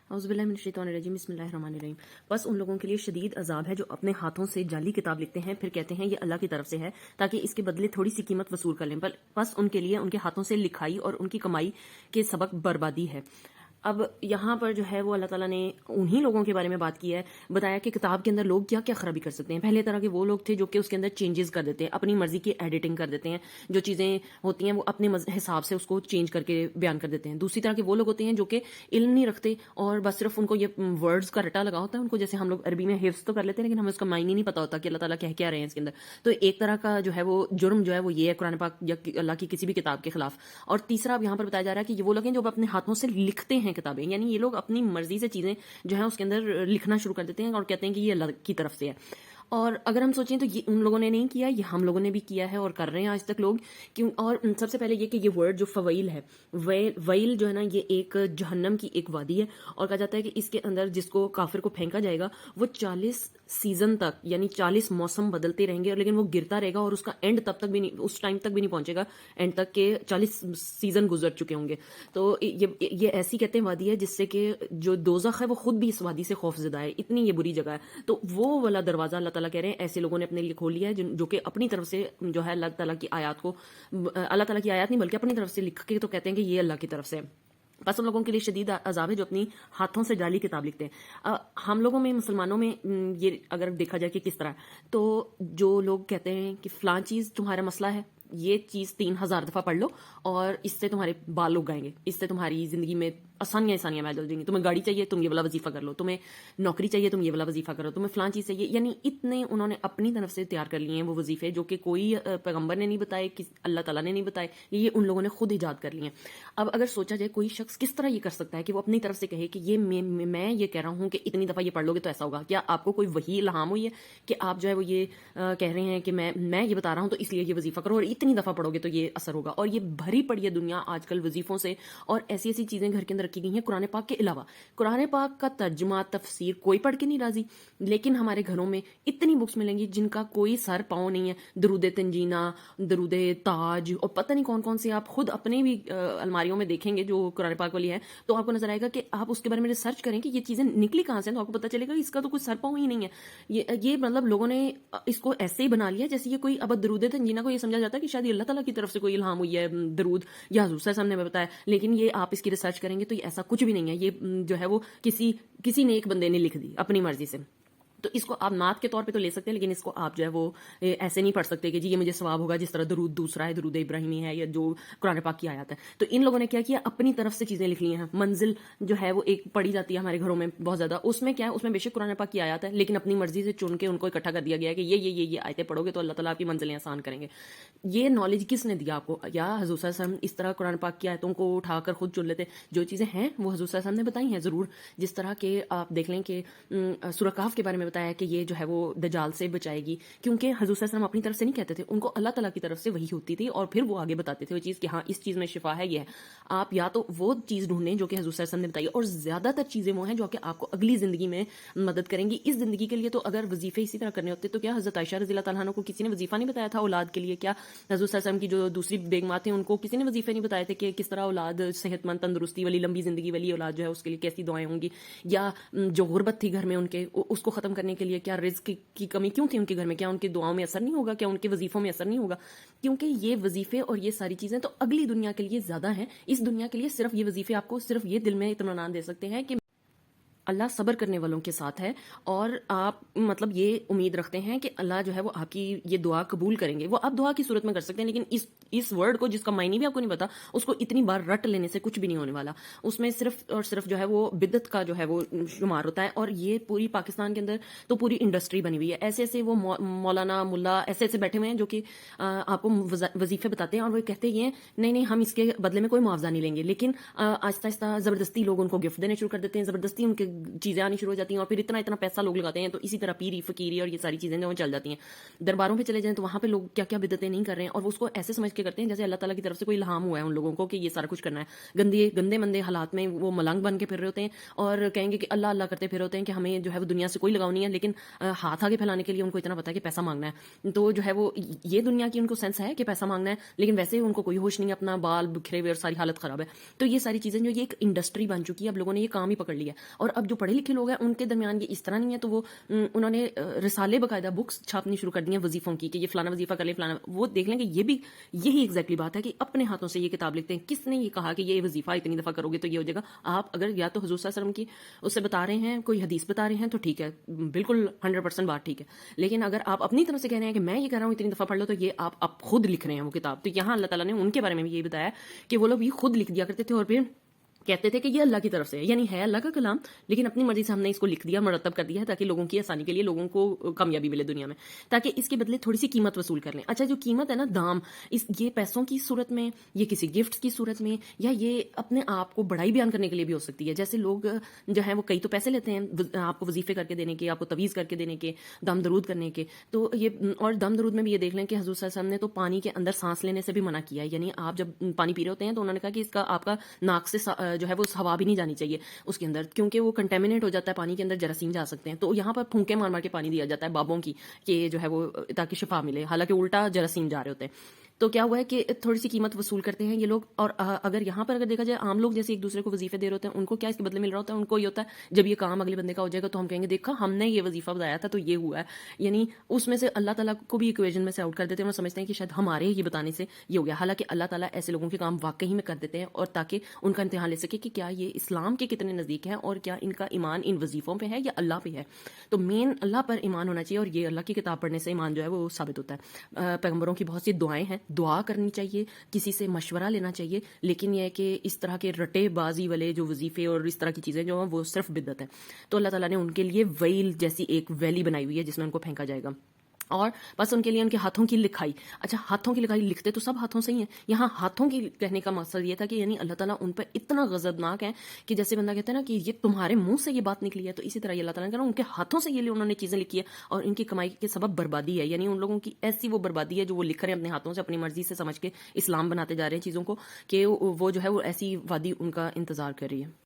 اعوذ باللہ من الشیطان الرجیم بسم اللہ الرحمن الرحیم. بس ان لوگوں کے لیے شدید عذاب ہے جو اپنے ہاتھوں سے جعلی کتاب لکھتے ہیں پھر کہتے ہیں یہ اللہ کی طرف سے ہے تاکہ اس کے بدلے تھوڑی سی قیمت وصول کر لیں. بس ان کے لیے ان کے ہاتھوں سے لکھائی اور ان کی کمائی کے سبق بربادی ہے. اب یہاں پر جو ہے وہ اللہ تعالیٰ نے انہی لوگوں کے بارے میں بات کی ہے, بتایا کہ کتاب کے اندر لوگ کیا کیا خرابی کر سکتے ہیں. پہلے طرح کے وہ لوگ تھے جو کہ اس کے اندر چینجز کر دیتے ہیں, اپنی مرضی کی ایڈیٹنگ کر دیتے ہیں, جو چیزیں ہوتی ہیں وہ اپنے حساب سے اس کو چینج کر کے بیان کر دیتے ہیں. دوسری طرح کے وہ لوگ ہوتے ہیں جو کہ علم نہیں رکھتے اور بس صرف ان کو یہ ورڈز کا رٹا لگا ہوتا ہے ان کو, جیسے ہم لوگ عربی میں حفظ تو کر لیتے ہیں لیکن ہمیں اس کا معنی نہیں پتا ہوتا کہ اللہ تعالیٰ کہہ کیا رہے ہیں اس کے اندر. تو ایک طرح کا جو ہے وہ جرم جو ہے وہ یہ ہے قرآن پاک یا اللہ کی کسی بھی کتاب کے خلاف. اور تیسرا اب یہاں پر بتایا جا رہا ہے کہ یہ وہ لوگ ہیں جو اپنے ہاتھوں سے لکھتے ہیں کتابیں, یعنی یہ لوگ اپنی مرضی سے چیزیں جو ہیں اس کے اندر لکھنا شروع کر دیتے ہیں اور کہتے ہیں کہ یہ اللہ کی طرف سے ہے. اور اگر ہم سوچیں تو یہ ان لوگوں نے نہیں کیا, یہ ہم لوگوں نے بھی کیا ہے اور کر رہے ہیں آج تک لوگ. کیوں؟ اور سب سے پہلے یہ کہ یہ ورڈ جو فویل ہے, ویل جو ہے نا یہ ایک جہنم کی ایک وادی ہے اور کہا جاتا ہے کہ اس کے اندر جس کو کافر کو پھینکا جائے گا وہ 40 سیزن تک یعنی 40 موسم بدلتے رہیں گے لیکن وہ گرتا رہے گا اور اس کا اینڈ تب تک بھی نہیں, اس ٹائم تک بھی نہیں پہنچے گا اینڈ تک کہ 40 سیزن گزر چکے ہوں گے. تو یہ ایسی کہتے ہیں وادی ہے جس سے کہ جو دوزخ ہے وہ خود بھی اس وادی سے خوف زدہ ہے, اتنی یہ بری جگہ ہے. تو وہ والا دروازہ اللہ تعالیٰ کہہ رہے ہیں ایسے لوگوں نے اپنے لیے کھول لیا ہے جو کہ اپنی طرف سے جو ہے اللہ تعالیٰ کی آیات کو, اللہ تعالیٰ کی آیات نہیں بلکہ اپنی طرف سے لکھ کے تو کہتے ہیں کہ یہ اللہ کی طرف سے. بس ان لوگوں کے لیے شدید عذاب ہے جو اپنی ہاتھوں سے جعلی کتاب لکھتے ہیں. ہم لوگوں میں مسلمانوں میں یہ اگر دیکھا جائے کہ کس طرح, تو جو لوگ کہتے ہیں کہ فلاں چیز تمہارا مسئلہ ہے, یہ چیز 3000 دفعہ پڑھ لو اور اس سے تمہارے بال اگ آئیں گے, اس سے تمہاری زندگی میں آسانیاں میل جائیں گی. تمہیں گاڑی چاہیے تم یہ والا وظیفہ کر لو, تمہیں نوکری چاہیے تم یہ والا وظیفہ کرو, تمہیں فلاں چیز چاہیے. یعنی اتنے انہوں نے اپنی طرف سے تیار کر لیے ہیں وہ وظیفے جو کہ کوئی پیغمبر نے نہیں بتائے, اللہ تعالیٰ نے نہیں بتائے, یہ ان لوگوں نے خود ایجاد کر لیے ہیں. اب اگر سوچا جائے کوئی شخص کس طرح یہ کر سکتا ہے کہ وہ اپنی طرف سے کہے کہ یہ میں یہ کہہ رہا ہوں کہ اتنی دفعہ یہ پڑھ لو گے تو ایسا ہوگا. کیا آپ کو کوئی وحی الہام ہوئی ہے کہ آپ جو ہے وہ یہ کہہ رہے ہیں کہ میں یہ بتا رہا ہوں تو اس لیے یہ وظیفہ کرو اور اتنی دفعہ پڑھو گے تو یہ اثر ہوگا. اور یہ بھری پڑی ہے دنیا آج کل وظیفوں سے اور ایسی ایسی چیزیں گھر کے اندر رکھی گئی ہیں قرآن پاک کے علاوہ. قرآن پاک کا ترجمہ تفسیر کوئی پڑھ کے نہیں راضی, لیکن ہمارے گھروں میں اتنی بکس ملیں گی جن کا کوئی سر پاؤں نہیں ہے. درود تنجینہ, درود تاج اور پتہ نہیں کون کون سے آپ خود اپنے بھی الماریوں میں دیکھیں گے جو قرآن پاک والی ہے تو آپ کو نظر آئے گا کہ آپ اس کے بارے میں ریسرچ کریں کہ یہ چیزیں نکلی کہاں سے, تو آپ کو پتہ چلے گا اس کا تو کوئی سر پاؤں ہی نہیں ہے. یہ مطلب لوگوں نے اس کو ایسے ہی بنا لیا جیسے یہ کوئی, اب درود تنجینہ کو یہ سمجھا جاتا ہے کہ شاید اللہ تعالیٰ کی طرف سے کوئی الہام ہوئی ہے درود یا حضور صلی اللہ علیہ وسلم نے بتایا, لیکن یہ آپ اس کی ریسرچ کریں گے تو یہ ایسا کچھ بھی نہیں ہے. یہ جو ہے وہ کسی نیک بندے نے لکھ دی اپنی مرضی سے. تو اس کو آپ نعت کے طور پہ تو لے سکتے ہیں لیکن اس کو آپ جو ہے وہ ایسے نہیں پڑھ سکتے کہ جی یہ مجھے ثواب ہوگا جس طرح درود دوسرا ہے, درود ابراہیمی ہے یا جو قرآن پاک کی آیات ہے. تو ان لوگوں نے کیا کیا, اپنی طرف سے چیزیں لکھ لی ہیں. منزل جو ہے وہ ایک پڑھی جاتی ہے ہمارے گھروں میں بہت زیادہ, اس میں کیا ہے, اس میں بے شک قرآن پاک کی آیات ہے لیکن اپنی مرضی سے چن کے ان کو اکٹھا کر دیا گیا ہے کہ یہ آیتیں پڑھو گے تو اللہ تعالیٰ آپ کی منزلیں آسان کریں گے. یہ نالج کس نے دیا آپ کو؟ یا حضور صلی اللہ علیہ وسلم اس طرح قرآن پاک کی آیتوں کو اٹھا کر خود چن لیتے. جو چیزیں ہیں وہ حضور صلی اللہ علیہ وسلم نے بتائی ہیں ضرور, جس طرح کہ آپ دیکھ لیں کہ سورہ کہف کے بارے میں بتایا کہ یہ جو ہے وہ دجال سے بچائے گی, کیونکہ حضور صلی اللہ علیہ وسلم اپنی طرف سے نہیں کہتے تھے, ان کو اللہ تعالیٰ کی طرف سے وحی ہوتی تھی اور پھر وہ آگے بتاتے تھے وہ چیز کہ ہاں اس چیز میں شفا ہے, یہ ہے. آپ یا تو وہ چیز ڈھونڈیں جو کہ حضور صلی اللہ علیہ وسلم نے بتائی, اور زیادہ تر چیزیں وہ ہیں جو کہ آپ کو اگلی زندگی میں مدد کریں گی. اس زندگی کے لیے تو اگر وظیفے اسی طرح کرنے ہوتے تو کیا حضرت عائشہ رضی اللہ تعالیٰ عنہ کو کسی نے وظیفہ نہیں بتایا تھا اولاد کے لیے؟ کیا حضور صلی اللہ علیہ وسلم کی جو دوسری بیگمات تھیں ان کو کسی نے وظیفے نہیں بتائے تھے کہ کس طرح اولاد صحت مند تندرستی والی لمبی زندگی والی اولاد جو ہے اس کے لیے کیسی دعائیں ہوں گی؟ یا جو غربت تھی گھر میں ان کے, اس کو ختم کرنے کے لیے کیا رزق کی کمی کیوں تھی ان کے گھر میں, کیا ان کی دعاؤں میں اثر نہیں ہوگا, کیا ان کے وظیفوں میں اثر نہیں ہوگا؟ کیونکہ یہ وظیفے اور یہ ساری چیزیں تو اگلی دنیا کے لیے زیادہ ہیں. اس دنیا کے لیے صرف یہ وظیفے آپ کو صرف یہ دل میں اطمینان دے سکتے ہیں کہ اللہ صبر کرنے والوں کے ساتھ ہے, اور آپ مطلب یہ امید رکھتے ہیں کہ اللہ جو ہے وہ آپ کی یہ دعا قبول کریں گے. وہ آپ دعا کی صورت میں کر سکتے ہیں لیکن اس ورڈ کو جس کا معنی بھی آپ کو نہیں پتا اس کو اتنی بار رٹ لینے سے کچھ بھی نہیں ہونے والا. اس میں صرف اور صرف جو ہے وہ بدعت کا جو ہے وہ شمار ہوتا ہے. اور یہ پوری پاکستان کے اندر تو پوری انڈسٹری بنی ہوئی ہے. ایسے ایسے وہ مولانا ملا ایسے ایسے بیٹھے ہوئے ہیں جو کہ آپ کو وظیفے بتاتے ہیں اور وہ کہتے ہیں نہیں ہم اس کے بدلے میں کوئی معاوضہ نہیں لیں گے, لیکن آہستہ آہستہ زبردستی لوگ ان کو گفٹ دینے شروع کر دیتے ہیں, زبردستی ان کے چیزیں آنی شروع ہو جاتی ہیں اور پھر اتنا اتنا پیسہ لوگ لگاتے ہیں، تو اسی طرح پیری فقیری اور یہ ساری چیزیں جو چل جاتی ہیں۔ درباروں پہ چلے جائیں تو وہاں پہ لوگ کیا کیا بدعتیں نہیں کر رہے ہیں، اور وہ اس کو ایسے سمجھ کے کرتے ہیں جیسے اللہ تعالیٰ کی طرف سے کوئی الہام ہوا ہے ان لوگوں کو کہ یہ سارا کچھ کرنا ہے۔ گندے مندے حالات میں وہ ملنگ بن کے پھر رہے ہوتے ہیں اور کہیں گے کہ اللہ اللہ کرتے پھر ہوتے ہیں کہ ہمیں جو ہے وہ دنیا سے کوئی لگاؤ نہیں ہے، لیکن ہاتھ آگے پھیلانے کے لیے ان کو اتنا پتا ہے کہ پیسہ مانگنا ہے، تو جو ہے وہ یہ دنیا کی ان کو سینس ہے کہ پیسہ مانگنا ہے، لیکن ویسے ان کو کوئی ہوش نہیں ہے، اپنا بال بکھرے ہوئے اور ساری حالت خراب ہے۔ تو یہ ساری چیزیں جو یہ ایک انڈسٹری بن چکی ہے، اب لوگوں نے یہ کام ہی پکڑ لیا ہے، اور اب جو پڑھے لکھے لوگ ہیں ان کے درمیان یہ اس طرح نہیں ہے، تو وہ انہوں نے رسالے باقاعدہ بکس چھاپنی شروع کر دی ہیں وظیفوں کی کہ یہ فلانا وظیفہ کر لیں فلانا، وہ دیکھ لیں کہ یہ بھی یہی ایگزیکٹلی بات ہے کہ اپنے ہاتھوں سے یہ کتاب لکھتے ہیں۔ کس نے یہ کہا کہ یہ وظیفہ اتنی دفعہ کرو گے تو یہ ہو جائے گا؟ آپ اگر یا تو حضور صلی اللہ علیہ وسلم کی اس سے بتا رہے ہیں، کوئی حدیث بتا رہے ہیں تو ٹھیک ہے، بالکل 100% بات ٹھیک ہے، لیکن اگر آپ اپنی طرف سے کہہ رہے ہیں کہ میں یہ کہہ رہا ہوں اتنی دفعہ پڑھ لو، تو یہ آپ خود لکھ رہے ہیں وہ کتاب۔ تو یہاں اللہ تعالیٰ نے ان کے بارے میں بھی یہی بتایا کہ وہ لوگ یہ خود لکھ دیا کرتے تھے اور پھر کہتے تھے کہ یہ اللہ کی طرف سے ہے، یعنی ہے اللہ کا کلام، لیکن اپنی مرضی سے ہم نے اس کو لکھ دیا، مرتب کر دیا ہے تاکہ لوگوں کی آسانی کے لیے لوگوں کو کامیابی ملے دنیا میں، تاکہ اس کے بدلے تھوڑی سی قیمت وصول کر لیں۔ اچھا، جو قیمت ہے نا، دام، یہ پیسوں کی صورت میں، یہ کسی گفٹ کی صورت میں، یا یہ اپنے آپ کو بڑائی بیان کرنے کے لیے بھی ہو سکتی ہے۔ جیسے لوگ جو ہیں وہ کئی تو پیسے لیتے ہیں آپ کو وظیفے کر کے دینے کے، آپ کو تویز کر کے دینے کے، دم درود کرنے کے، تو یہ، اور دم درود میں بھی یہ دیکھ لیں کہ حضور صلی اللہ علیہ وسلم نے تو پانی کے اندر سانس لینے سے بھی منع کیا ہے، یعنی آپ جب پانی پی رہے ہوتے ہیں تو انہوں نے کہا کہ اس کا آپ کا ناک سے جو ہے وہ ہوا بھی نہیں جانی چاہیے اس کے اندر، کیونکہ وہ کنٹامینیٹ ہو جاتا ہے، پانی کے اندر جراثیم جا سکتے ہیں، تو یہاں پر پھونکے مار مار کے پانی دیا جاتا ہے بابوں کی کہ جو ہے وہ تاکہ شفا ملے، حالانکہ الٹا جراثیم جا رہے ہوتے ہیں۔ تو کیا ہوا ہے کہ تھوڑی سی قیمت وصول کرتے ہیں یہ لوگ، اور اگر یہاں پر اگر دیکھا جائے عام لوگ جیسے ایک دوسرے کو وظیفے دے رہے ہوتے ہیں، ان کو کیا اس کے بدلے مل رہا ہوتا ہے؟ ان کو یہ ہوتا ہے جب یہ کام اگلے بندے کا ہو جائے گا تو ہم کہیں گے دیکھا ہم نے یہ وظیفہ بتایا تھا تو یہ ہوا ہے، یعنی اس میں سے اللہ تعالیٰ کو بھی ایکویژن میں سے آؤٹ کر دیتے ہیں، وہ سمجھتے ہیں کہ شاید ہمارے یہ بتانے سے یہ ہو گیا، حالانکہ اللہ تعالیٰ ایسے لوگوں کے کام واقعی میں کر دیتے ہیں، اور تاکہ ان کا امتحان لے سکے کہ کیا یہ اسلام کے کتنے نزدیک ہیں اور کیا ان کا ایمان ان وظیفوں پہ ہے یا اللہ پہ ہے۔ تو مین اللہ پر ایمان ہونا چاہیے، اور یہ اللہ کی کتاب پڑھنے سے ایمان جو ہے وہ ثابت ہوتا ہے۔ پیغمبروں کی بہت سی دعائیں ہیں، دعا کرنی چاہیے، کسی سے مشورہ لینا چاہیے، لیکن یہ ہے کہ اس طرح کے رٹے بازی والے جو وظیفے اور اس طرح کی چیزیں جو ہیں وہ صرف بدعت ہے۔ تو اللہ تعالیٰ نے ان کے لیے ویل جیسی ایک ویلی بنائی ہوئی ہے جس میں ان کو پھینکا جائے گا، اور بس ان کے لیے ان کے ہاتھوں کی لکھائی۔ اچھا، ہاتھوں کی لکھائی لکھتے تو سب ہاتھوں سے ہی ہیں، یہاں ہاتھوں کی کہنے کا مقصد یہ تھا کہ یعنی اللہ تعالیٰ ان پر اتنا غضبناک ہے کہ جیسے بندہ کہتا ہے نا کہ یہ تمہارے منہ سے یہ بات نکلی ہے، تو اسی طرح یہ اللہ تعالیٰ نے کہا ان کے ہاتھوں سے یہ انہوں نے چیزیں لکھی ہے، اور ان کی کمائی کے سبب بربادی ہے، یعنی ان لوگوں کی ایسی وہ بربادی ہے جو وہ لکھ رہے ہیں اپنے ہاتھوں سے، اپنی مرضی سے سمجھ کے اسلام بناتے جا رہے ہیں چیزوں کو، کہ وہ جو ہے وہ ایسی وادی ان کا انتظار کر رہی ہے۔